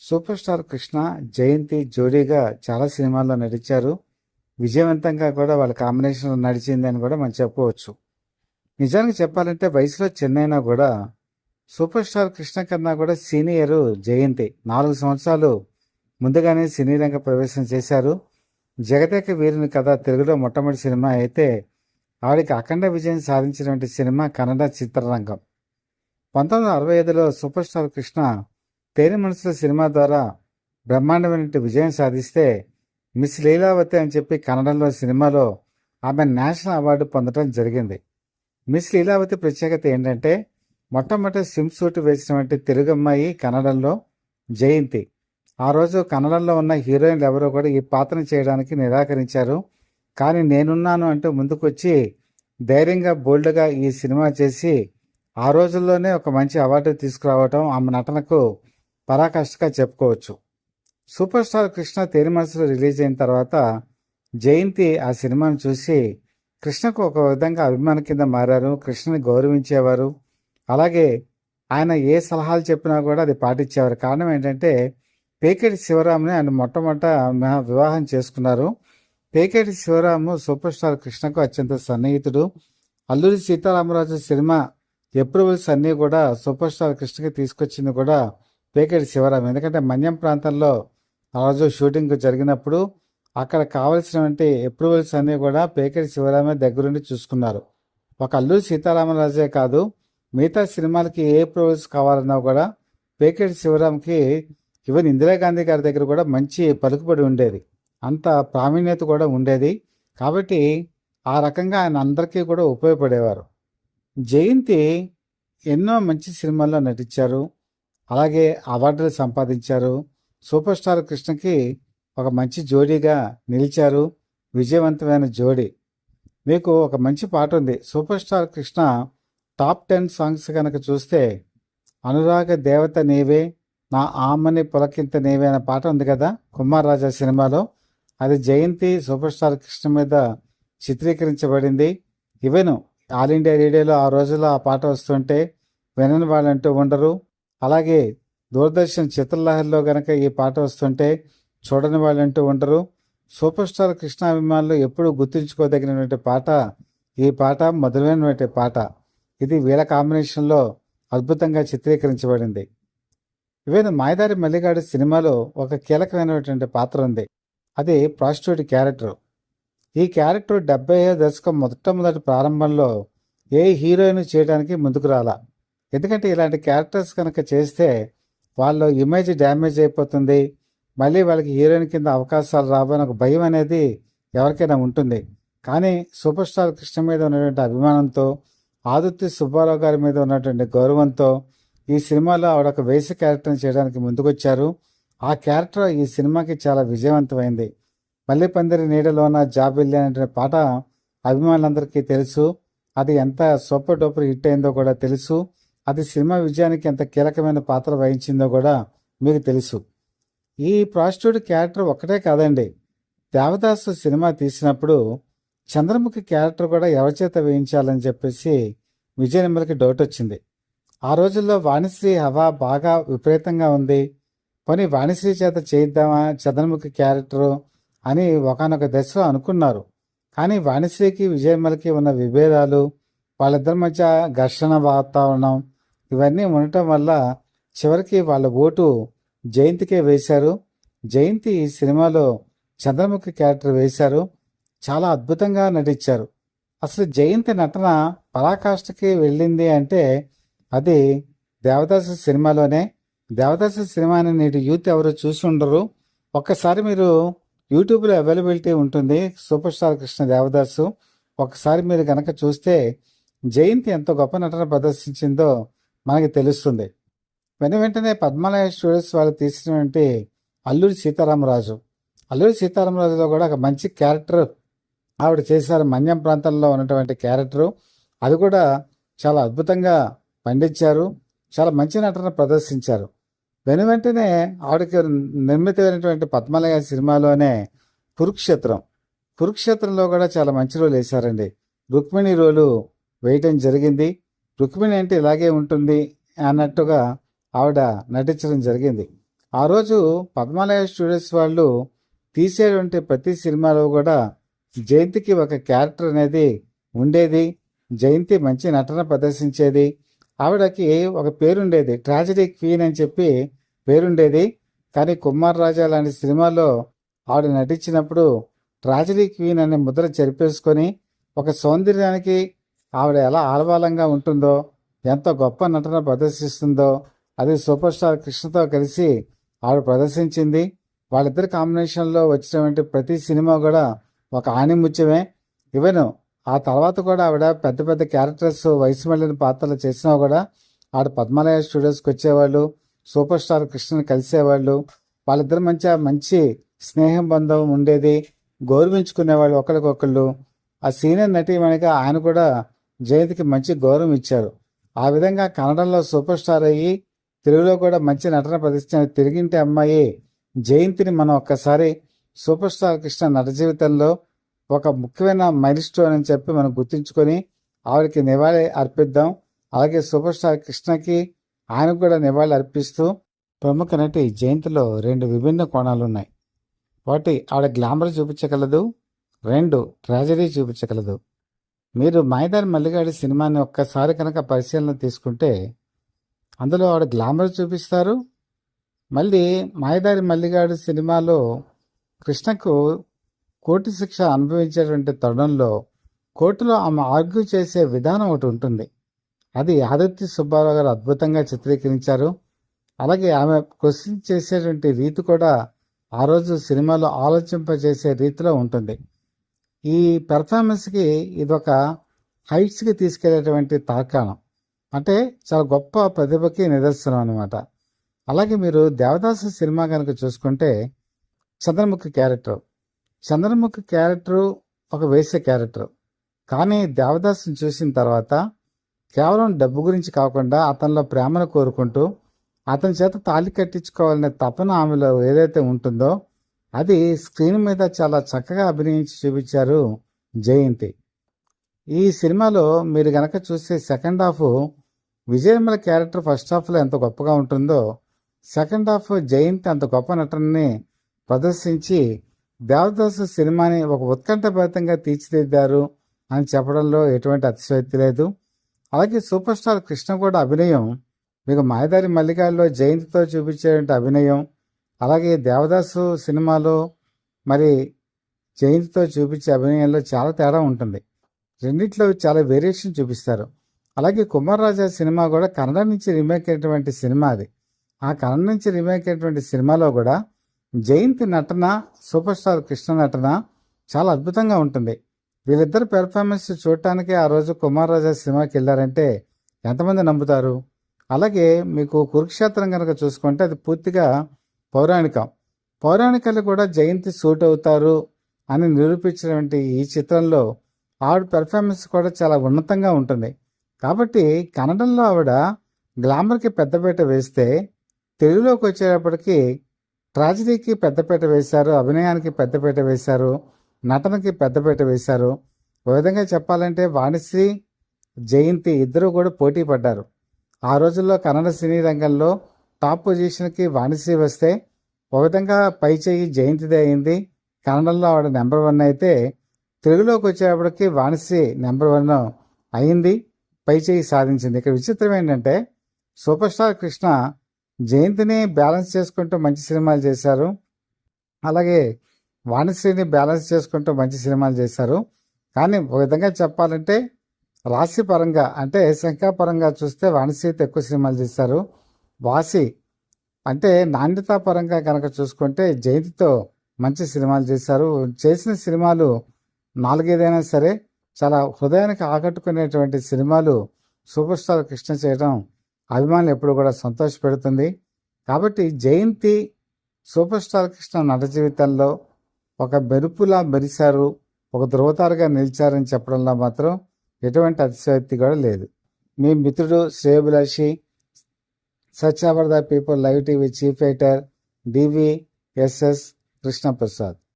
Super star Krishna, జయంతి జోడీగా చాలా సినిమాల్లో నటించారు. విజయవంతంగా కూడా వాళ్ళ కాంబినేషన్లో నడిచింది అని కూడా మనం చెప్పుకోవచ్చు. నిజానికి చెప్పాలంటే వయసులో చిన్నైనా కూడా సూపర్ స్టార్ కృష్ణ కన్నా కూడా సీనియరు జయంతి. 4 సంవత్సరాలు ముందుగానే సినీ రంగ ప్రవేశం చేశారు. జగదేక వీరుని కథ తెలుగులో మొట్టమొదటి సినిమా అయితే ఆవిడకి అఖండ విజయం సాధించినటువంటి సినిమా కన్నడ చిత్రరంగం. 1965లో సూపర్ స్టార్ కృష్ణ తేనె మనసుల సినిమా ద్వారా బ్రహ్మాండమైన విజయం సాధిస్తే మిస్ లీలావతి అని చెప్పి కన్నడంలో సినిమాలో ఆమె నేషనల్ అవార్డు పొందడం జరిగింది. మిస్ లీలావతి ప్రత్యేకత ఏంటంటే మొట్టమొదటి స్విమ్ సూట్ వేసినటువంటి తెలుగు అమ్మాయి కన్నడంలో జయంతి. ఆ రోజు కన్నడంలో ఉన్న హీరోయిన్లు ఎవరో కూడా ఈ పాత్రను చేయడానికి నిరాకరించారు. కానీ నేనున్నాను అంటూ ముందుకొచ్చి ధైర్యంగా బోల్డ్గా ఈ సినిమా చేసి ఆ రోజుల్లోనే ఒక మంచి అవార్డు తీసుకురావటం ఆమె నటనకు పరాకాష్ఠగా చెప్పుకోవచ్చు. సూపర్ స్టార్ కృష్ణ తేనె మనసులో రిలీజ్ అయిన తర్వాత జయంతి ఆ సినిమాను చూసి కృష్ణకు ఒక విధంగా అభిమాని కింద మారారు. కృష్ణని గౌరవించేవారు. అలాగే ఆయన ఏ సలహాలు చెప్పినా కూడా అది పాటించేవారు. కారణం ఏంటంటే పేకేటి శివరాముని ఆయన మొట్టమొదట వివాహం చేసుకున్నారు. పేకేటి శివరాము సూపర్ స్టార్ కృష్ణకు అత్యంత సన్నిహితుడు. అల్లూరి సీతారామరాజు సినిమా అప్రూవల్స్ అన్నీ కూడా సూపర్ స్టార్ కృష్ణకి తీసుకొచ్చింది కూడా పేకేటి శివరాం. ఎందుకంటే మన్యం ప్రాంతంలో ఆ రోజు షూటింగ్ జరిగినప్పుడు అక్కడ కావలసినటువంటి అప్రూవల్స్ అన్నీ కూడా పేకేటి శివరామే దగ్గరుండి చూసుకున్నారు. ఒక అల్లూరి సీతారామరాజే కాదు, మిగతా సినిమాలకి ఏ అప్రూవల్స్ కావాలన్నా కూడా పేకేటి శివరాంకి ఈవెన్ ఇందిరాగాంధీ గారి దగ్గర కూడా మంచి పలుకుబడి ఉండేది. అంత ప్రావీణ్యత కూడా ఉండేది. కాబట్టి ఆ రకంగా ఆయన అందరికీ కూడా ఉపయోగపడేవారు. జయంతి ఎన్నో మంచి సినిమాల్లో నటించారు. అలాగే అవార్డులు సంపాదించారు. సూపర్ స్టార్ కృష్ణకి ఒక మంచి జోడీగా నిలిచారు. విజయవంతమైన జోడీ. మీకు ఒక మంచి పాట ఉంది. Super star Krishna top 10 songs కనుక చూస్తే అనురాగ దేవత నీవే, నా ఆమని పులకింత నీవే అనే పాట ఉంది కదా కుమార్ రాజా సినిమాలో. అది జయంతి సూపర్ స్టార్ కృష్ణ మీద చిత్రీకరించబడింది. ఈవెన్ ఆల్ ఇండియా రేడియోలో ఆ రోజుల్లో ఆ పాట వస్తుంటే వినని వాళ్ళంటూ ఉండరు. అలాగే దూరదర్శన్ చిత్రలహరిలో గనక ఈ పాట వస్తుంటే చూడని వాళ్ళంటూ ఉండరు. సూపర్ స్టార్ కృష్ణ అభిమానులు ఎప్పుడూ గుర్తుంచుకోదగినటువంటి పాట ఈ పాట. మధురమైనటువంటి పాట. ఇది వీళ్ళ కాంబినేషన్లో అద్భుతంగా చిత్రీకరించబడింది. ఈవెన్ మాయదారి మల్లిగాడి సినిమాలో ఒక కీలకమైనటువంటి పాత్ర ఉంది. అది ప్రాస్టిట్యూట్ క్యారెక్టర్. ఈ క్యారెక్టర్ 70వ దశకం మొట్టమొదటి ప్రారంభంలో ఏ హీరోయిన్ చేయడానికి ముందుకు రాలా. ఎందుకంటే ఇలాంటి క్యారెక్టర్స్ కనుక చేస్తే వాళ్ళ ఇమేజ్ డ్యామేజ్ అయిపోతుంది, మళ్ళీ వాళ్ళకి హీరోయిన్ కింద అవకాశాలు రావని ఒక భయం అనేది ఎవరికైనా ఉంటుంది. కానీ సూపర్ స్టార్ కృష్ణ మీద ఉన్నటువంటి అభిమానంతో, ఆదుర్తి సుబ్బారావు గారి మీద ఉన్నటువంటి గౌరవంతో ఈ సినిమాలో ఆవిడ ఒక వేసి క్యారెక్టర్ని చేయడానికి ముందుకొచ్చారు. ఆ క్యారెక్టర్ ఈ సినిమాకి చాలా విజయవంతమైంది. మళ్ళీ పందిరి నీడలోన జాబిల్లి అనే పాట అభిమానులందరికీ తెలుసు. అది ఎంత సూపర్ డూపర్ హిట్ అయిందో కూడా తెలుసు. అది సినిమా విజయానికి ఎంత కీలకమైన పాత్ర వహించిందో కూడా మీకు తెలుసు. ఈ ప్రాస్టిట్యూట్ క్యారెక్టర్ ఒక్కటే కాదండి. దేవదాసు సినిమా తీసినప్పుడు చంద్రముఖి క్యారెక్టర్ కూడా ఎవరి చేత వేయించాలని చెప్పేసి విజయనిర్మలకి డౌట్ వచ్చింది. ఆ రోజుల్లో వాణిశ్రీ హవా బాగా విపరీతంగా ఉంది. పోనీ వాణిశ్రీ చేత చేయిద్దామా చంద్రముఖి క్యారెక్టరు అని ఒకానొక దశలో అనుకున్నారు. కానీ వాణిశ్రీకి విజయనిర్మలకి ఉన్న విభేదాలు, వాళ్ళిద్దరి మధ్య ఘర్షణ వాతావరణం ఇవన్నీ ఉండటం వల్ల చివరికి వాళ్ళ ఓటు జయంతికే వేశారు. జయంతి ఈ సినిమాలో చంద్రముఖి క్యారెక్టర్ వేశారు. చాలా అద్భుతంగా నటించారు. అసలు జయంతి నటన పరాకాష్ఠకి వెళ్ళింది అంటే అది దేవదాసు సినిమాలోనే. దేవదాసు సినిమాని నేటి యూత్ ఎవరు చూసి ఉండరు. ఒక్కసారి మీరు యూట్యూబ్లో అవైలబిలిటీ ఉంటుంది సూపర్ స్టార్ కృష్ణ దేవదాసు. ఒకసారి మీరు కనుక చూస్తే జయంతి ఎంత గొప్ప నటన ప్రదర్శించిందో మనకి తెలుస్తుంది. వెంటనే పద్మాలయ స్టూడియోస్ వాళ్ళు తీసినటువంటి అల్లూరి సీతారామరాజు. అల్లూరి సీతారామరాజులో కూడా ఒక మంచి క్యారెక్టర్ ఆవిడ చేశారు. మన్యం ప్రాంతంలో ఉన్నటువంటి క్యారెక్టరు అది కూడా చాలా అద్భుతంగా పండించారు. చాలా మంచి నటన ప్రదర్శించారు. వెంటనే ఆవిడకి నిర్మితమైనటువంటి పద్మాలయ సినిమాలోనే కురుక్షేత్రంలో కూడా చాలా మంచి రోల్ వేశారండి. రుక్మిణి రోలు వేయటం జరిగింది. రుక్మిణి అంటే ఇలాగే ఉంటుంది అన్నట్టుగా ఆవిడ నటించడం జరిగింది. ఆ రోజు పద్మాలయ స్టూడియోస్ వాళ్ళు తీసేటువంటి ప్రతి సినిమాలో కూడా జయంతికి ఒక క్యారెక్టర్ అనేది ఉండేది. జయంతి మంచి నటన ప్రదర్శించేది. ఆవిడకి ఒక పేరుండేది, ట్రాజడీ క్వీన్ అని చెప్పి పేరుండేది. కానీ కుమార్ రాజా లాంటి సినిమాలో ఆవిడ నటించినప్పుడు ట్రాజడీ క్వీన్ అనే ముద్ర చెరిపేసుకొని ఒక సౌందర్యానికి ఆవిడ ఎలా ఆలవాలంగా ఉంటుందో, ఎంత గొప్ప నటన ప్రదర్శిస్తుందో అది సూపర్ స్టార్ కృష్ణతో కలిసి ఆవిడ ప్రదర్శించింది. వాళ్ళిద్దరి కాంబినేషన్లో వచ్చినటువంటి ప్రతి సినిమా కూడా ఒక ఆణిముత్యమే. ఈవెన్ ఆ తర్వాత కూడా ఆవిడ పెద్ద పెద్ద క్యారెక్టర్స్ వయసు మళ్ళిన పాత్రలు చేసినా కూడా ఆవిడ పద్మాలయ స్టూడియోస్కి వచ్చేవాళ్ళు, సూపర్ స్టార్ కృష్ణని కలిసేవాళ్ళు. వాళ్ళిద్దరి మధ్య మంచి స్నేహం బంధం ఉండేది, గౌరవించుకునేవాళ్ళు ఒకరికొకళ్ళు. ఆ సీనియర్ నటీమణిగా ఆయన కూడా జయంతికి మంచి గౌరవం ఇచ్చారు. ఆ విధంగా కన్నడంలో సూపర్ స్టార్ అయ్యి తెలుగులో కూడా మంచి నటన ప్రదర్శించిన తిరిగింటి అమ్మాయి జయంతిని మనం ఒక్కసారి సూపర్ స్టార్ కృష్ణ నట జీవితంలో ఒక ముఖ్యమైన మైల్ స్టోన్ అని చెప్పి మనం గుర్తుంచుకొని ఆవిడకి నివాళి అర్పిద్దాం. అలాగే సూపర్ స్టార్ కృష్ణకి ఆయనకు కూడా నివాళి అర్పిస్తూ ప్రముఖ నటి జయంతిలో 2 విభిన్న కోణాలు ఉన్నాయి. ఒకటి ఆవిడ గ్లామర్ చూపించగలదు, 2 ట్రాజడీ చూపించగలదు. మీరు మాయదారి మల్లిగాడి సినిమాని ఒక్కసారి కనుక పరిశీలన తీసుకుంటే అందులో ఆవిడ గ్లామర్ చూపిస్తారు. మళ్ళీ మాయదారి మల్లిగాడు సినిమాలో కృష్ణకు కోర్టు శిక్ష అనుభవించేటువంటి తరుణంలో కోర్టులో ఆమె ఆర్గ్యూ చేసే విధానం ఒకటి ఉంటుంది. అది ఆదిత్య సుబ్బారావు గారు అద్భుతంగా చిత్రీకరించారు. అలాగే ఆమె క్వశ్చన్ చేసేటువంటి రీతి కూడా ఆ రోజు సినిమాలో ఆలోచింపజేసే రీతిలో ఉంటుంది. ఈ పెర్ఫార్మెన్స్కి ఇదొక హైట్స్కి తీసుకెళ్లేటువంటి తార్కాణం. అంటే చాలా గొప్ప ప్రతిభకి నిదర్శనం అనమాట. అలాగే మీరు దేవదాసు సినిమా కనుక చూసుకుంటే చంద్రముఖి క్యారెక్టరు ఒక వేశ్య క్యారెక్టర్. కానీ దేవదాసుని చూసిన తర్వాత కేవలం డబ్బు గురించి కాకుండా అతనిలో ప్రేమను కోరుకుంటూ అతని చేత తాళి కట్టించుకోవాలనే తపన ఆమెలో ఏదైతే ఉంటుందో అది స్క్రీన్ మీద చాలా చక్కగా అభినయించి చూపించారు జయంతి. ఈ సినిమాలో మీరు గనక చూస్తే సెకండ్ హాఫ్ విజయమ్మల క్యారెక్టర్ ఫస్ట్ హాఫ్లో ఎంత గొప్పగా ఉంటుందో సెకండ్ హాఫ్ జయంతి అంత గొప్ప నటనని ప్రదర్శించి దేవదాసు సినిమాని ఒక ఉత్కంఠభరితంగా తీర్చిదిద్దారు అని చెప్పడంలో ఎటువంటి అతిశయోక్తి లేదు. అలాగే సూపర్ స్టార్ కృష్ణ కూడా అభినయం మీకు మాయదారి మల్లిగాడిలో జయంతితో చూపించేటువంటి అభినయం, అలాగే దేవదాసు సినిమాలో మరి జయంతితో చూపించే అభినయంలో చాలా తేడా ఉంటుంది. రెండిట్లో చాలా వేరియేషన్ చూపిస్తారు. అలాగే కుమార్ రాజా సినిమా కూడా కన్నడ నుంచి రీమేక్ అయినటువంటి సినిమా అది. ఆ కన్నడ నుంచి రీమేక్ అయినటువంటి సినిమాలో కూడా జయంతి నటన, సూపర్ స్టార్ కృష్ణ నటన చాలా అద్భుతంగా ఉంటుంది. వీళ్ళిద్దరు పెర్ఫార్మెన్స్ చూడటానికి ఆ రోజు కుమార్ రాజా సినిమాకి వెళ్ళారంటే ఎంతమంది నమ్ముతారు? అలాగే మీకు కురుక్షేత్రం కనుక చూసుకుంటే అది పూర్తిగా పౌరాణికాలు కూడా జయంతి సూట్ అవుతారు అని నిరూపించినటువంటి ఈ చిత్రంలో ఆవిడ పెర్ఫార్మెన్స్ కూడా చాలా ఉన్నతంగా ఉంటుంది. కాబట్టి కన్నడంలో ఆవిడ గ్లామర్కి పెద్దపీట వేస్తే తెలుగులోకి వచ్చేటప్పటికి ట్రాజడీకి పెద్దపీట వేశారు, అభినయానికి పెద్దపీట వేశారు, నటనకి పెద్దపీట వేశారు. ఒక విధంగా చెప్పాలంటే వాణిశ్రీ, జయంతి ఇద్దరు కూడా పోటీ పడ్డారు. ఆ రోజుల్లో కన్నడ సినీ రంగంలో టాప్ పొజిషన్కి వాణిశ్రీ వస్తే ఒక విధంగా పై చేయి జయంతిదే అయింది. కన్నడంలో ఆవిడ నెంబర్ 1 అయితే తెలుగులోకి వచ్చేటప్పటికి వాణిశ్రీ నెంబర్ 1 అయింది, పై చేయి సాధించింది. ఇక్కడ విచిత్రం ఏంటంటే సూపర్ స్టార్ కృష్ణ జయంతిని బ్యాలెన్స్ చేసుకుంటూ మంచి సినిమాలు చేశారు, అలాగే వాణిశ్రీని బ్యాలెన్స్ చేసుకుంటూ మంచి సినిమాలు చేశారు. కానీ ఒక విధంగా చెప్పాలంటే రాశి పరంగా అంటే సంఖ్యాపరంగా చూస్తే వాణిశ్రీతో ఎక్కువ సినిమాలు చేశారు. వాసి అంటే నాణ్యతా పరంగా కనుక చూసుకుంటే జయంతితో మంచి సినిమాలు చేశారు. చేసిన సినిమాలు 4-5 సరే చాలా హృదయానికి ఆకట్టుకునేటువంటి సినిమాలు సూపర్ స్టార్ కృష్ణ చేయడం అభిమానులు ఎప్పుడు కూడా సంతోషపెడుతుంది. కాబట్టి జయంతి సూపర్ స్టార్ కృష్ణ నట జీవితంలో ఒక మెరుపులా మెరిశారు, ఒక ధృవతారుగా నిలిచారని చెప్పడంలో మాత్రం ఎటువంటి అతిశయోక్తి కూడా లేదు. మీ మిత్రుడు శ్రేయోభిలాషి, సచ్ అవర్ the people live TV chief editor DVSS Krishnaprasad.